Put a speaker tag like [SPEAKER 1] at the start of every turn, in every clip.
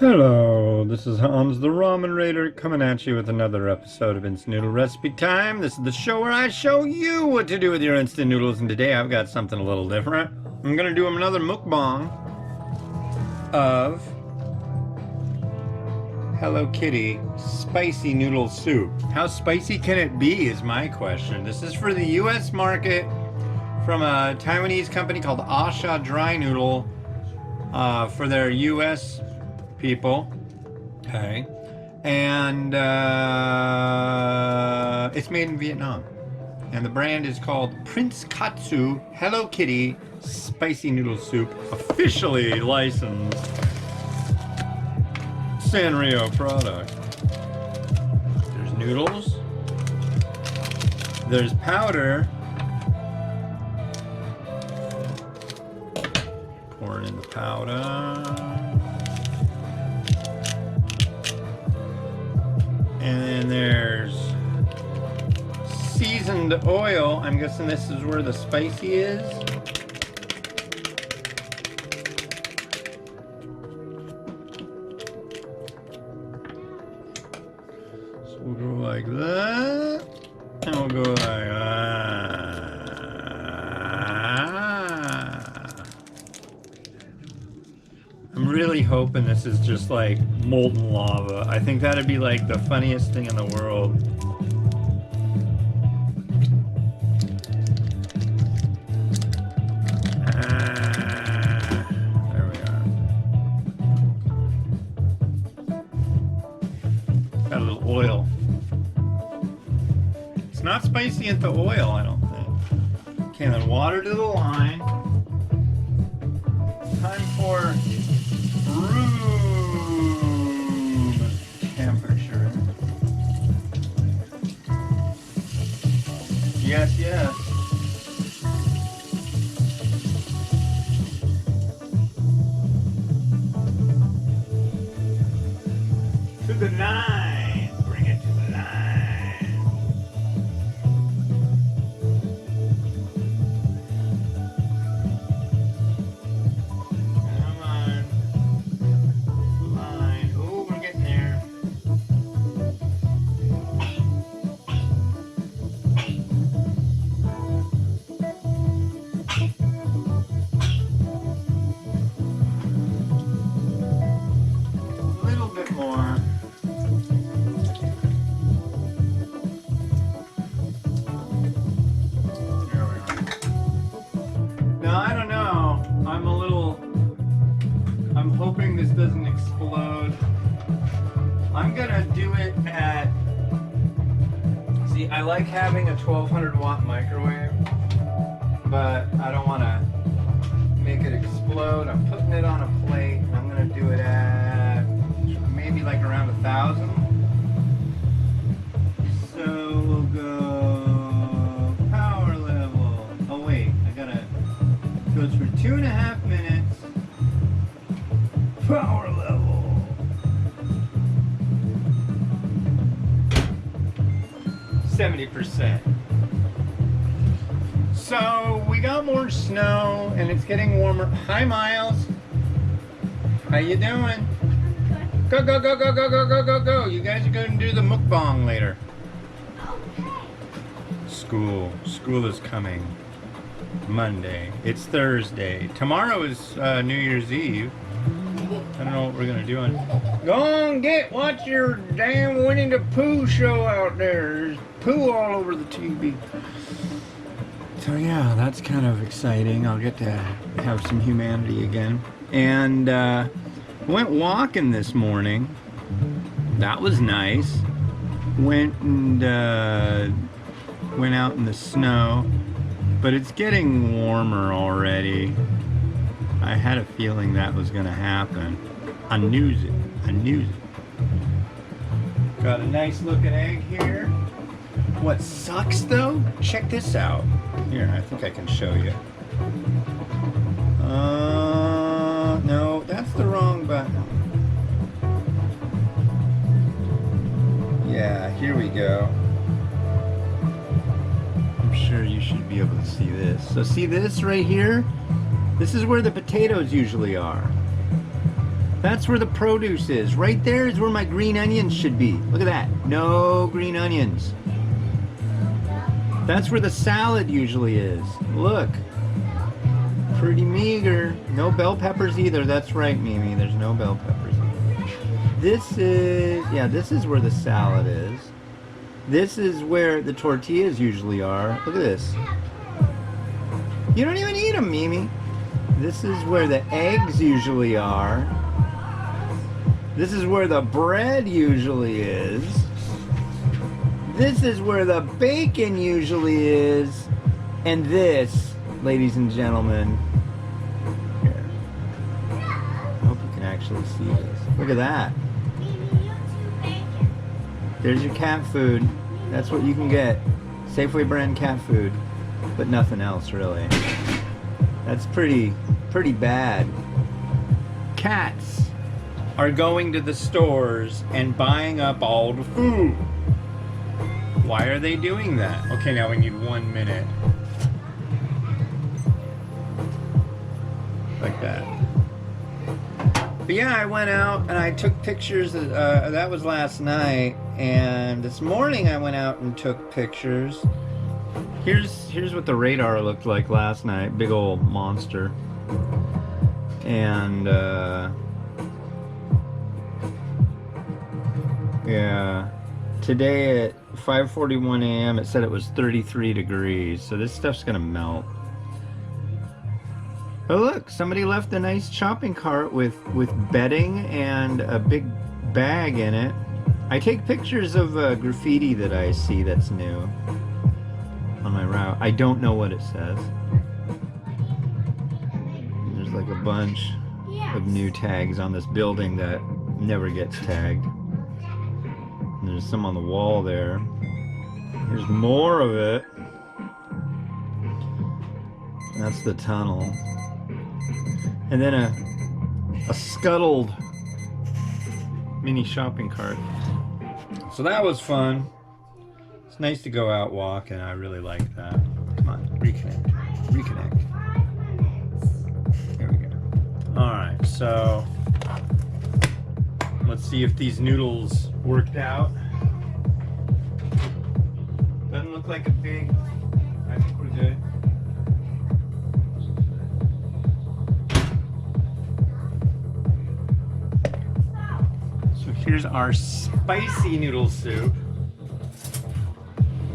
[SPEAKER 1] Hello, this is Hans the Ramen Raider coming at you with another episode of Instant Noodle Recipe Time. This is the show where I show you what to do with your instant noodles, and today I've got something a little different. I'm gonna do another mukbang of Hello Kitty spicy noodle soup. How spicy can it be is my question. This is for the US market from a Taiwanese company called Asha Dry Noodle for their US people. Okay. And it's made in Vietnam. And the brand is called Prince Katsu Hello Kitty Spicy Noodle Soup, officially licensed Sanrio product. There's noodles. There's powder. Pour it in the powder. And then there's seasoned oil. I'm guessing this is where the spicy is. So we'll go like that. And we'll go like that. I'm really hoping this is just like molten lava. I think that'd be like the funniest thing in the world. There we are. Got a little oil. It's not spicy at the oil, I don't think. Okay, then water to the line. Time for room temperature. Yes, yes. To the nine. Bring it to the nine. Come on. Line. Oh, we're getting there. A little bit more. There we are. Now, I don't know. I'm hoping this doesn't explode. I'm gonna do it at, see, I like having a 1200 watt microwave, but I don't want to make it explode. I'm putting it on a plate, and I'm gonna do it at maybe like around 1,000. So we'll go power level. Oh wait, so it's for 2.5 minutes. Power level. %. So we got more snow and it's getting warmer. Hi Miles. How you doing? Go, go, go, go, go, go, go, go, go. You guys are going to do the mukbang later. School is coming. Monday. It's Thursday. Tomorrow is New Year's Eve. I don't know what we're gonna do. Go on, watch your damn Winnie the Pooh show out there. There's poo all over the TV. So yeah, that's kind of exciting. I'll get to have some humanity again. And went walking this morning. That was nice. Went out in the snow. But it's getting warmer already. I had a feeling that was gonna happen. I knew it. Got a nice looking egg here. What sucks though? Check this out. Here, I think I can show you. No, that's the wrong button. Yeah, here we go. I'm sure you should be able to see this. So see this right here? This is where the potatoes usually are. That's where the produce is. Right there is where my green onions should be. Look at that. No green onions. That's where the salad usually is. Look. Pretty meager. No bell peppers either. That's right, Mimi. There's no bell peppers either. This is where the salad is. This is where the tortillas usually are. Look at this. You don't even eat them, Mimi. This is where the eggs usually are. This is where the bread usually is. This is where the bacon usually is. And this, ladies and gentlemen, here. I hope you can actually see this. Look at that. There's your cat food. That's what you can get. Safeway brand cat food, but nothing else really. That's pretty bad. Cats are going to the stores and buying up all the food. Why are they doing that? Okay, now we need 1 minute. Like that. But yeah, I went out and I took pictures. That was last night, and this morning I went out and took pictures. Here's what the radar looked like last night. Big old monster. And yeah, today at 5:41 a.m. it said it was 33 degrees. So this stuff's gonna melt. Oh look, somebody left a nice shopping cart with bedding and a big bag in it. I take pictures of graffiti that I see that's new on my route. I don't know what it says. There's like a bunch of new tags on this building that never gets tagged. And there's some on the wall there. There's more of it. That's the tunnel. And then a scuttled mini shopping cart. So that was fun. It's nice to go out walking. I really like that. Come on, reconnect. Reconnect. There we go. Alright, so let's see if these noodles worked out. Doesn't look like a big... I think we're good. Here's our spicy noodle soup.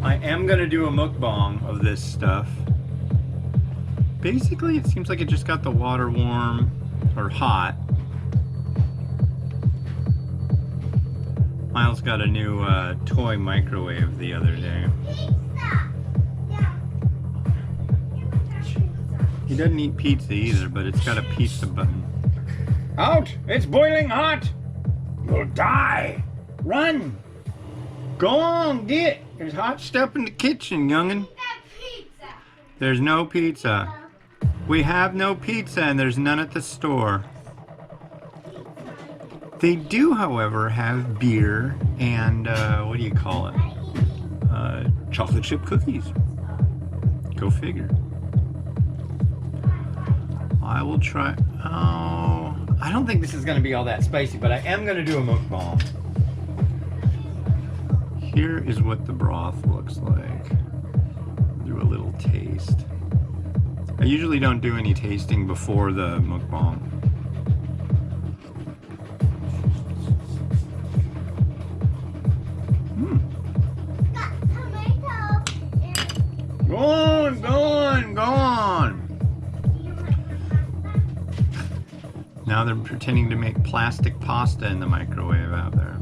[SPEAKER 1] I am gonna do a mukbang of this stuff. Basically, it seems like it just got the water warm or hot. Miles got a new toy microwave the other day. He doesn't eat pizza either, but it's got a pizza button. Out! It's boiling hot! You'll die! Run! Go on, get! There's hot stuff in the kitchen, youngin'. There's no pizza. We have no pizza and there's none at the store. They do, however, have beer and, what do you call it? Chocolate chip cookies. Go figure. I will try... Oh... I don't think this is going to be all that spicy, but I am going to do a mukbang. Here is what the broth looks like. Do a little taste. I usually don't do any tasting before the mukbang. Go on, go on, go on. Now they're pretending to make plastic pasta in the microwave out there.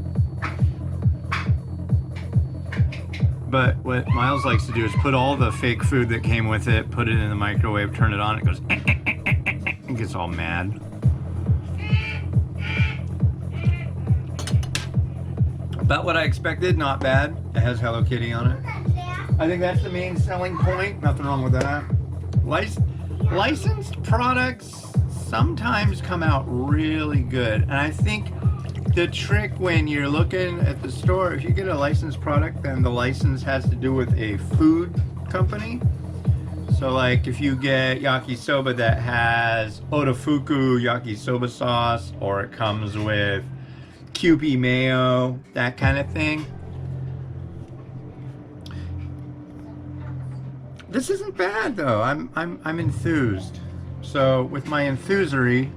[SPEAKER 1] But what Miles likes to do is put all the fake food that came with it, put it in the microwave, turn it on, it goes and gets all mad. About what I expected, not bad. It has Hello Kitty on it. I think that's the main selling point. Nothing wrong with that. Licensed products sometimes come out really good, and I think the trick when you're looking at the store, if you get a licensed product, then the license has to do with a food company. So like if you get yakisoba that has otofuku yakisoba sauce, or it comes with Kewpie mayo, that kind of thing. This isn't bad though. I'm enthused. So with my enthusery,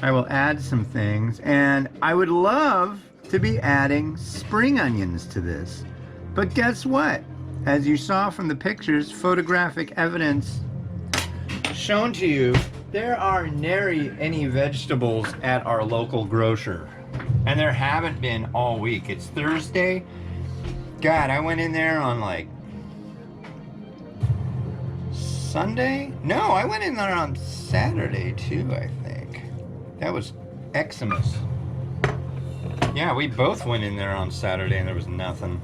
[SPEAKER 1] I will add some things, and I would love to be adding spring onions to this. But guess what? As you saw from the pictures, photographic evidence shown to you, there are nary any vegetables at our local grocer. And there haven't been all week. It's Thursday. God, I went in there on like Sunday? No, I went in there on Saturday too, I think. That was Xmas. Yeah, we both went in there on Saturday and there was nothing.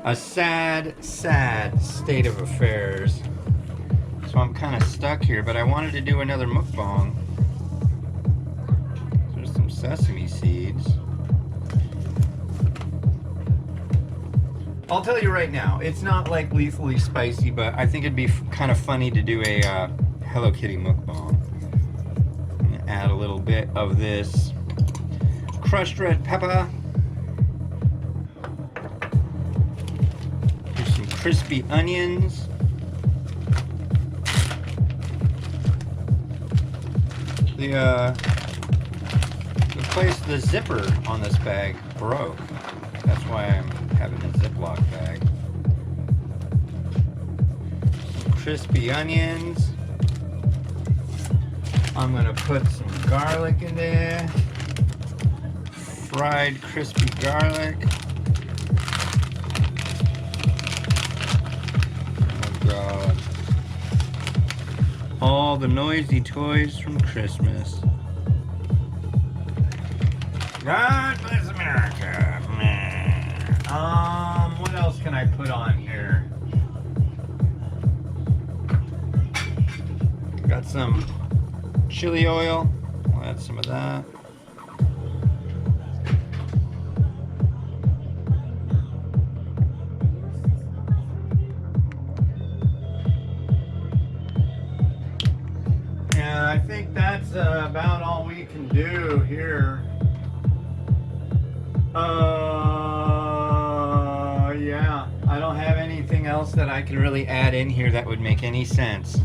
[SPEAKER 1] A sad, sad state of affairs. So I'm kind of stuck here, but I wanted to do another mukbang. There's some sesame seeds. I'll tell you right now, it's not like lethally spicy, but I think it'd be kind of funny to do a Hello Kitty mukbang. I'm gonna add a little bit of this crushed red pepper. Here's some crispy onions. The zipper on this bag broke. That's why I'm having a Ziploc bag. Some crispy onions. I'm gonna put some garlic in there. Fried crispy garlic. Oh God. All the noisy toys from Christmas. God bless America. What else can I put on here? Got some chili oil. I'll add some of that. And I think that's about all we can do here. Yeah, I don't have anything else that I can really add in here that would make any sense.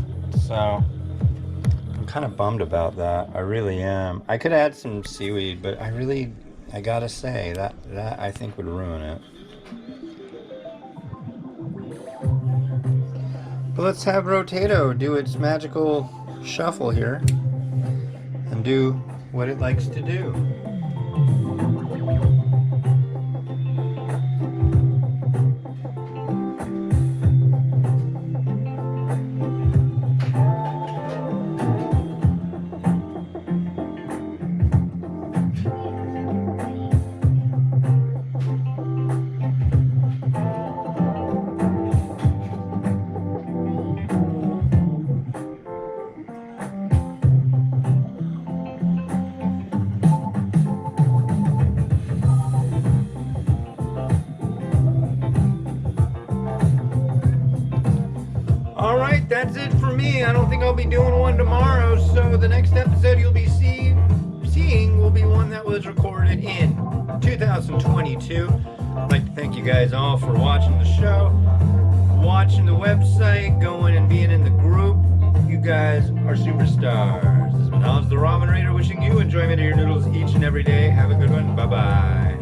[SPEAKER 1] So, I'm kind of bummed about that. I really am. I could add some seaweed, but I gotta say, that I think would ruin it. But let's have Rotato do its magical shuffle here and do what it likes to do. Alright, that's it for me. I don't think I'll be doing one tomorrow, so the next episode you'll be seeing will be one that was recorded in 2022. I'd like to thank you guys all for watching the show, watching the website, going and being in the group. You guys are superstars. This has been Alex the Ramen Raider wishing you enjoyment of your noodles each and every day. Have a good one. Bye-bye.